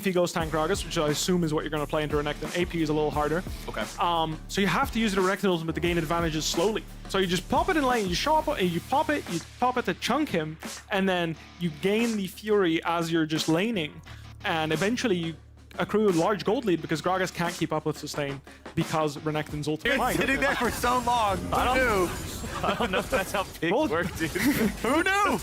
if he goes tank Gragas, which I assume is what you're going to play into Renekton. AP is a little harder. Okay. So you have to use the Renekton ultimate to gain advantages slowly. So you just pop it in lane, you show up, and you pop it to chunk him, and then you gain the Fury as you're just laning, and eventually you accrue a large gold lead because Gragas can't keep up with sustain because Renekton's ultimate. You're sitting there for so long. I don't know if that's how pigs work, dude. Who knew?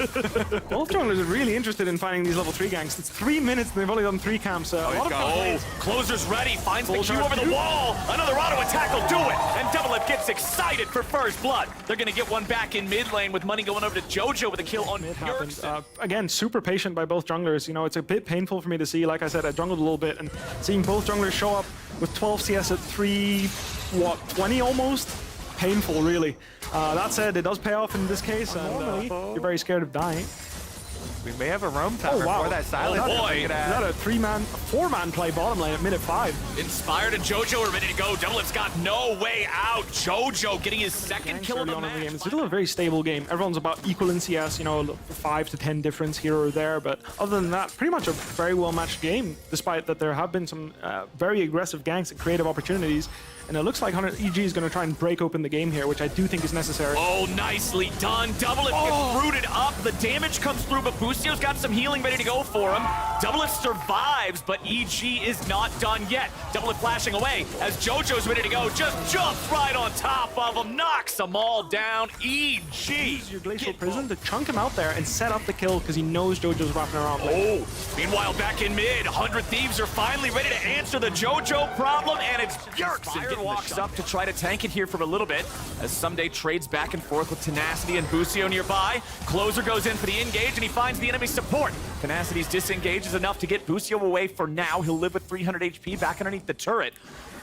Both junglers are really interested in finding these level 3 ganks. It's 3 minutes and they've only done 3 camps. A lot of Closer's ready, finds the Q over the wall. Another auto attack will do it. And Doublelift gets excited for first blood. They're going to get one back in mid lane with money going over to Jojo with a kill on Bjergsen. Again, super patient by both junglers. You know, it's a bit painful for me to see. Like I said, I jungled a little bit, and seeing both junglers show up with 12 CS at 20 almost? Painful, really. That said, it does pay off in this case, and you're very scared of dying. We may have a roam timer for that Sylas. Oh boy, is that a 4-man play bottom lane at minute 5? Inspired and Jojo are ready to go. Doublelift's got no way out. Jojo getting his second kill of the match. It's still a very stable game. Everyone's about equal in CS, you know, 5 to 10 difference here or there, but other than that, pretty much a very well-matched game, despite that there have been some very aggressive ganks and creative opportunities. And it looks like EG is going to try and break open the game here, which I do think is necessary. Oh, nicely done. Doublelift gets rooted up. The damage comes through, but Busio's got some healing ready to go for him. Doublelift survives, but EG is not done yet. Doublelift flashing away as Jojo's ready to go. Just jumps right on top of him, knocks them all down. EG. Use your Glacial Prison to chunk him out there and set up the kill because he knows Jojo's wrapping around. Meanwhile, back in mid, 100 Thieves are finally ready to answer the Jojo problem, and it's Bjergsen walks up to try to tank it here for a little bit as Ssumday trades back and forth with Tenacity and Busio nearby. Closer goes in for the engage, and he finds the enemy support. Tenacity's disengage is enough to get Busio away for now. He'll live with 300 HP back underneath the turret.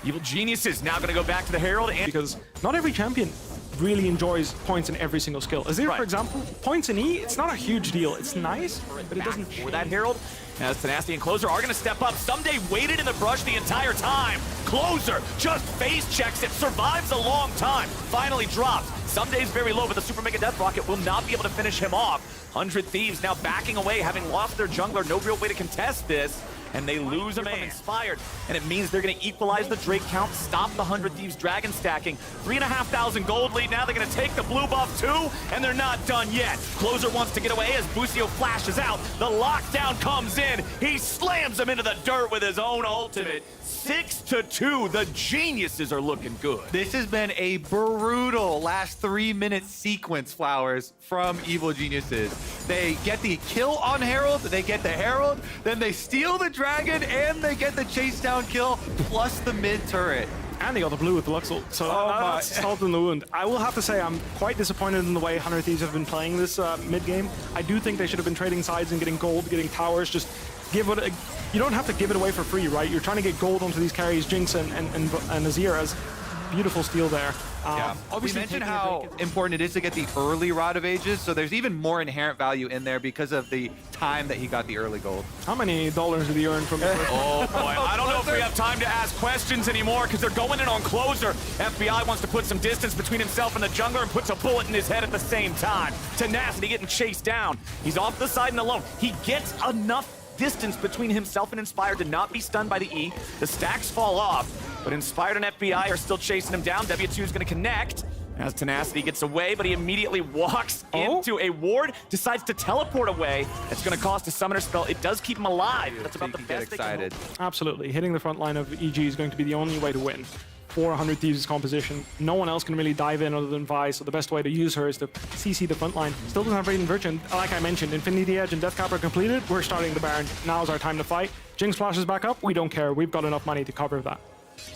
Evil Genius is now going to go back to the Herald, and because not every champion really enjoys points in every single skill. Azir, for example, points in E, it's not a huge deal. It's nice, but it doesn't for that Herald. As Tenacity and Closer are going to step up. Ssumday waited in the brush the entire time. Closer just face checks it, survives a long time, finally drops. Ssumday's very low, but the Super Mega Death Rocket will not be able to finish him off. 100 Thieves now backing away, having lost their jungler. No real way to contest this. And they lose a man. Inspired, and it means they're going to equalize the Drake count, stop the 100 Thieves dragon stacking. 3,500 gold lead. Now they're going to take the blue buff too, and they're not done yet. Closer wants to get away as Busio flashes out. The lockdown comes in. He slams him into the dirt with his own ultimate. 6-2. The geniuses are looking good. This has been a brutal last 3-minute sequence, Flowers, from Evil Geniuses. They get the kill on Herald, they get the Herald, then they steal the dragon, and they get the chase down kill, plus the mid turret. And they got the blue with the Luxel, so that's salt in the wound. I will have to say I'm quite disappointed in the way 100 Thieves have been playing this mid-game. I do think they should have been trading sides and getting gold, getting towers. Just give it. You don't have to give it away for free, right? You're trying to get gold onto these carries, Jinx and Azir as beautiful steal there. We mentioned how important it is to get the early Rod of Ages, so there's even more inherent value in there because of the time that he got the early gold. How many dollars did he earn from it? Oh boy, I don't know if we have time to ask questions anymore because they're going in on Closer. FBI wants to put some distance between himself and the jungler and puts a bullet in his head at the same time. Tenacity getting chased down. He's off the side and alone. He gets enough distance between himself and Inspired to not be stunned by the E. The stacks fall off, but Inspired and FBI are still chasing him down. W2 is going to connect as Tenacity gets away, but he immediately walks into a ward, decides to teleport away. It's going to cost a summoner spell. It does keep him alive. That's about the best they can hope. Absolutely. Hitting the front line of EG is going to be the only way to win. 400 Thieves' composition. No one else can really dive in other than Vi, so the best way to use her is to CC the front line. Still doesn't have Radiant Virtue. Like I mentioned, Infinity Edge and Death Cap are completed. We're starting the Baron. Now's our time to fight. Jinx flashes back up. We don't care. We've got enough money to cover that.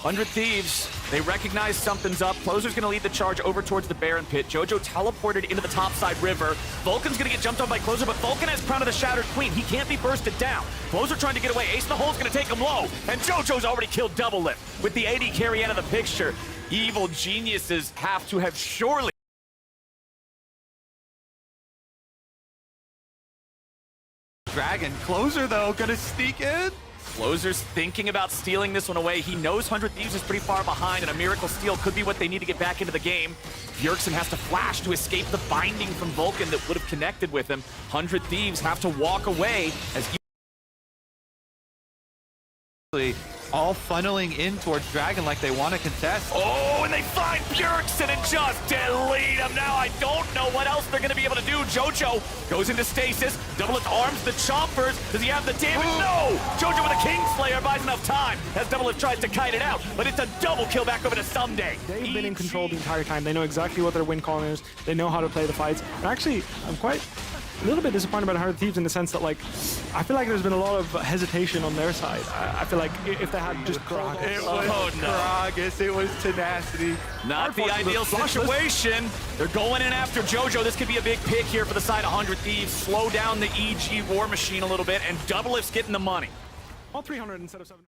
100 Thieves, they recognize something's up. Closer's going to lead the charge over towards the Baron pit. Jojo teleported into the topside river. Vulcan's going to get jumped on by Closer, but Vulcan has Crown of the Shattered Queen. He can't be bursted down. Closer trying to get away. Ace in the Hole's going to take him low, and Jojo's already killed Doublelift. With the AD carry out of the picture, Evil Geniuses have to have surely Dragon. Closer, though, gonna sneak in. Closer's thinking about stealing this one away. He knows 100 Thieves is pretty far behind, and a Miracle Steal could be what they need to get back into the game. Bjergsen has to flash to escape the binding from Vulcan that would have connected with him. 100 Thieves have to walk away as all funneling in towards Dragon like they want to contest. Oh, and they find Bjergsen and just delete him. Now I don't know what else they're going to be able to do. Jojo goes into stasis. Doublelift arms the chompers. Does he have the damage? No! Jojo with a Kingslayer buys enough time as Doublelift tries to kite it out, but it's a double kill back over to Ssumday. They've been in control the entire time. They know exactly what their win column is. They know how to play the fights. And actually, I'm quite a little bit disappointed about 100 Thieves in the sense that, like, I feel like there's been a lot of hesitation on their side. I feel like if they had just Gragas. It was Gragas, it was Tenacity. Not the ideal situation. They're going in after Jojo. This could be a big pick here for the side of 100 Thieves. Slow down the EG war machine a little bit, and Doublelift's getting the money. All 300 instead of 7.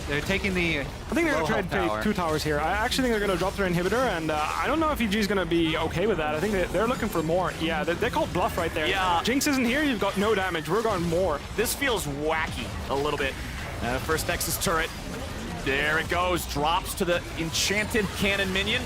They're taking the I think they're going to try to take 2 towers here. I actually think they're going to drop their inhibitor, and I don't know if EG is going to be okay with that. I think they're looking for more. Yeah, they call bluff right there. Yeah. Jinx isn't here, you've got no damage. We're going more. This feels wacky a little bit. First Nexus turret. There it goes. Drops to the enchanted cannon minion.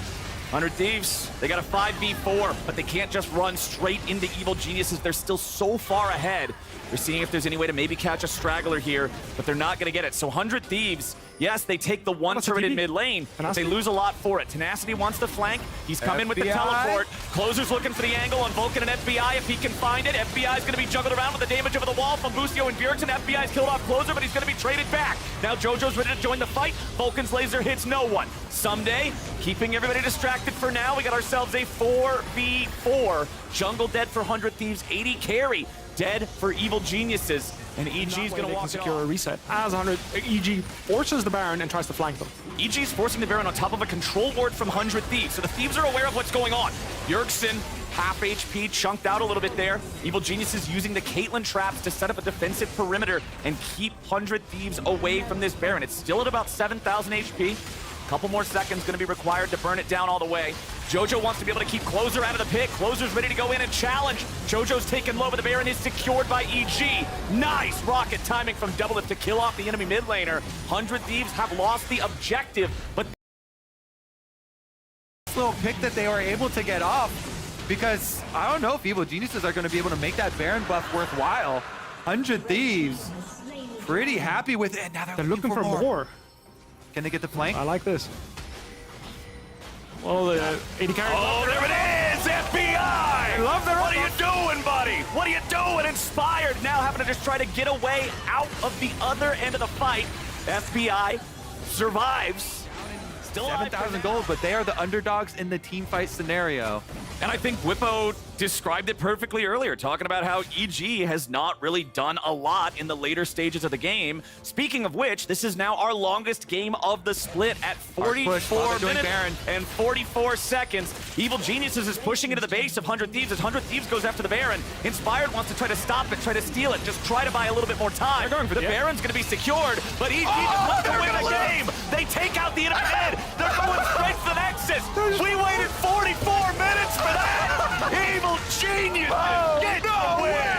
100 Thieves, they got a 5v4, but they can't just run straight into Evil Geniuses. They're still so far ahead. They're seeing if there's any way to maybe catch a straggler here, but they're not going to get it. So 100 Thieves, yes, they take the one turret in mid lane, but they lose a lot for it. Tenacity wants the flank. He's come in with the teleport. Closer's looking for the angle on Vulcan and FBI if he can find it. FBI is going to be juggled around with the damage over the wall from Busio and Bjergsen. FBI's killed off Closer, but he's going to be traded back. Now Jojo's ready to join the fight. Vulcan's laser hits no one. Ssumday, keeping everybody distracted for now. We got ourselves a 4v4. Jungle dead for 100 Thieves, 80 carry. Dead for Evil Geniuses, and EG's gonna walk secure a reset. As 100, EG forces the Baron and tries to flank them. EG's forcing the Baron on top of a control ward from 100 Thieves, so the Thieves are aware of what's going on. Bjergsen, half HP, chunked out a little bit there. Evil Geniuses using the Caitlyn traps to set up a defensive perimeter and keep 100 Thieves away from this Baron. It's still at about 7,000 HP. Couple more seconds gonna be required to burn it down all the way. Jojo wants to be able to keep Closer out of the pit. Closer's ready to go in and challenge. Jojo's taken low, but the Baron is secured by EG. Nice rocket timing from Doublelift to kill off the enemy mid laner. 100 Thieves have lost the objective, but this little pick that they were able to get off, because I don't know if Evil Geniuses are going to be able to make that Baron buff worthwhile. 100 Thieves, pretty happy with it. Now they're looking for more. Can they get the flank? I like this. Well, the 80 carry. Oh, there it is! FBI! I love their What are you doing, buddy? What are you doing? Inspired now having to just try to get away out of the other end of the fight. FBI survives. Still 7,000 gold, but they are the underdogs in the team fight scenario. And I think Whippo described it perfectly earlier, talking about how EG has not really done a lot in the later stages of the game. Speaking of which, this is now our longest game of the split at 44 minutes and 44 seconds. Evil Geniuses is pushing into the base of 100 Thieves as 100 Thieves goes after the Baron. Inspired wants to try to stop it, try to steal it, just try to buy a little bit more time. They're going for the Baron's going to be secured, but EG just wants to win the game. They take out the enemy mid. They're going straight to the Nexus. We waited 44 minutes for that. Evil Geniuses get the win.